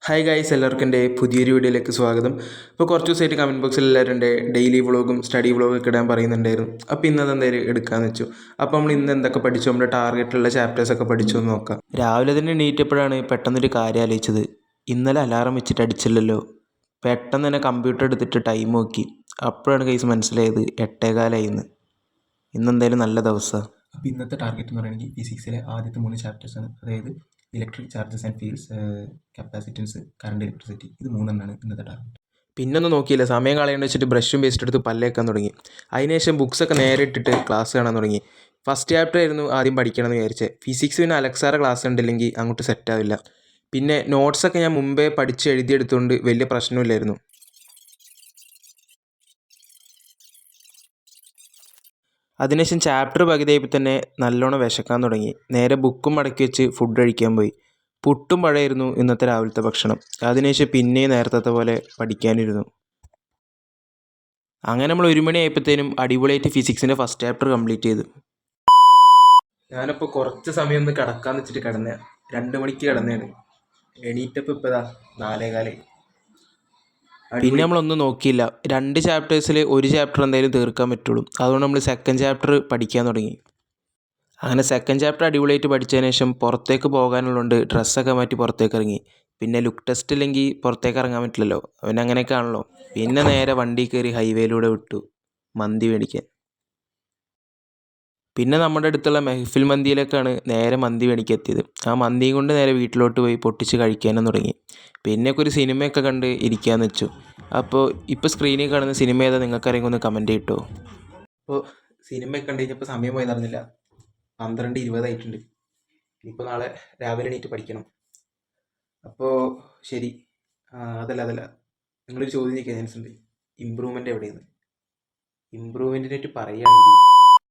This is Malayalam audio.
ഹായ് ഗൈസ്, എല്ലാവർക്കും എൻ്റെ പുതിയൊരു വീഡിയോയിലേക്ക് സ്വാഗതം. ഇപ്പോൾ കുറച്ച് ദിവസമായിട്ട് കമൻറ്റ് ബോക്സിൽ എല്ലാവരും എൻ്റെ ഡെയിലി വ്ളോഗും സ്റ്റഡി വ്ളോഗും ഒക്കെ ഇടാൻ പറയുന്നുണ്ടായിരുന്നു. അപ്പോൾ ഇന്നത് എന്തായാലും എടുക്കാമെന്ന് വെച്ചു. അപ്പോൾ നമ്മൾ ഇന്ന് എന്തൊക്കെ പഠിച്ചു, നമ്മുടെ ടാർഗറ്റിലുള്ള ചാപ്റ്റേഴ്സൊക്കെ പഠിച്ചു എന്ന് നോക്കാം. രാവിലെ തന്നെ എണീറ്റപ്പോഴാണ് പെട്ടെന്നൊരു കാര്യം ആലോചിച്ചത്. ഇന്നലെ അലാറം വെച്ചിട്ട് അടിച്ചില്ലല്ലോ. പെട്ടെന്ന് തന്നെ കമ്പ്യൂട്ടർ എടുത്തിട്ട് ടൈം നോക്കി. അപ്പോഴാണ് ഗൈസ് മനസ്സിലായത് 8:15 ഇന്നെന്തായാലും നല്ല ദിവസമാണ്. അപ്പോൾ ഇന്നത്തെ ടാർഗറ്റ് എന്ന് പറയുന്നത് ഫിസിക്സിലെ ആദ്യത്തെ 3 ചാപ്റ്റേഴ്സാണ്. അതായത് electric charges and fields, capacitance, current, electricity. ഇത് 3 ഇന്നത്തെ ടാർഗറ്റ്. പിന്നൊന്നും നോക്കിയില്ല, സമയം കളയേണ്ട വെച്ചിട്ട് ബ്രഷും പേസ്റ്റ് എടുത്ത് പല്ലേക്കാൻ തുടങ്ങി. അതിനുശേഷം ബുക്സൊക്കെ നേരെ ഇട്ടിട്ട് ക്ലാസ് കാണാൻ തുടങ്ങി. ഫസ്റ്റ് ചാപ്റ്റർ ആയിരുന്നു ആദ്യം പഠിക്കണമെന്ന് വിചാരിച്ചത്. ഫിസിക്സ് പിന്നെ അലക്സാറെ ക്ലാസ് ഉണ്ടില്ലെങ്കിൽ അങ്ങോട്ട് സെറ്റാവില്ല. പിന്നെ നോട്ട്സൊക്കെ ഞാൻ മുമ്പേ പഠിച്ച് എഴുതിയെടുത്തുകൊണ്ട് വലിയ പ്രശ്നമില്ലായിരുന്നു. അതിനുശേഷം ചാപ്റ്റർ പകുതിയായപ്പോൾ തന്നെ നല്ലോണം വിശക്കാൻ തുടങ്ങി. നേരെ ബുക്കും മടക്കി വെച്ച് ഫുഡ് കഴിക്കാൻ പോയി. പുട്ടും പഴമായിരുന്നു ഇന്നത്തെ രാവിലത്തെ ഭക്ഷണം. അതിനുശേഷം പിന്നെയും നേരത്തെ പോലെ പഠിക്കാനിരുന്നു. അങ്ങനെ നമ്മൾ 1 മണിയായപ്പോഴത്തേനും അടിപൊളിയായിട്ട് ഫിസിക്സിൻ്റെ ഫസ്റ്റ് ചാപ്റ്റർ കംപ്ലീറ്റ് ചെയ്തു. ഞാനിപ്പോൾ കുറച്ച് സമയം ഒന്ന് കിടക്കാന്ന് വെച്ചിട്ട് കിടന്നേ. 2 മണിക്ക് കിടന്നതാണ്. എണീറ്റപ്പോൾ ഇപ്പോൾ 4:15. പിന്നെ നമ്മളൊന്നും നോക്കിയില്ല. 2 ചാപ്റ്റേഴ്സിൽ 1 ചാപ്റ്റർ എന്തായാലും തീർക്കാൻ പറ്റുള്ളൂ. അതുകൊണ്ട് നമ്മൾ സെക്കൻഡ് ചാപ്റ്റർ പഠിക്കാൻ തുടങ്ങി. അങ്ങനെ സെക്കൻഡ് ചാപ്റ്റർ അടിപൊളിയായിട്ട് പഠിച്ചതിന് ശേഷം പുറത്തേക്ക് പോകാനുള്ളതുകൊണ്ട് ഡ്രസ്സൊക്കെ മാറ്റി പുറത്തേക്ക് ഇറങ്ങി. പിന്നെ ലുക്ക് ടെസ്റ്റ് ഇല്ലെങ്കിൽ പുറത്തേക്ക് ഇറങ്ങാൻ പറ്റില്ലല്ലോ, പിന്നെ അങ്ങനെയൊക്കെ ആണല്ലോ. പിന്നെ നേരെ വണ്ടി കയറി ഹൈവേയിലൂടെ വിട്ടു മന്തി മേടിക്കാൻ. പിന്നെ നമ്മുടെ അടുത്തുള്ള മെഹഫിൽ മന്തിയിലേക്കാണ് നേരെ മന്തി മേടിക്കാൻ എത്തിയത്. ആ മന്തിയും കൊണ്ട് നേരെ വീട്ടിലോട്ട് പോയി പൊട്ടിച്ച് കഴിക്കാനും തുടങ്ങി. പിന്നെയൊക്കെ ഒരു സിനിമയൊക്കെ കണ്ട് ഇരിക്കാമെന്ന് വെച്ചു. അപ്പോൾ ഇപ്പോൾ സ്ക്രീനിൽ കാണുന്ന സിനിമ ഏതാ നിങ്ങൾക്കറിയെങ്കിൽ ഒന്ന് കമൻറ്റ് ചെയ്തിട്ടോ. അപ്പോൾ സിനിമയൊക്കെ കണ്ടു കഴിഞ്ഞപ്പോൾ സമയം പോയി നടന്നില്ല. 12:20 ഇനിയിപ്പോൾ നാളെ രാവിലെ എണീറ്റ് പഠിക്കണം. അപ്പോൾ ശരി. അതല്ല നിങ്ങളൊരു ചോദ്യം ചോദിക്കാൻ ചാൻസ് ഉണ്ട്. ഇമ്പ്രൂവ്മെൻ്റ് എവിടെയാണ്? ഇമ്പ്രൂവ്മെൻറ്റിനായിട്ട് പറയുകയാണെങ്കിൽ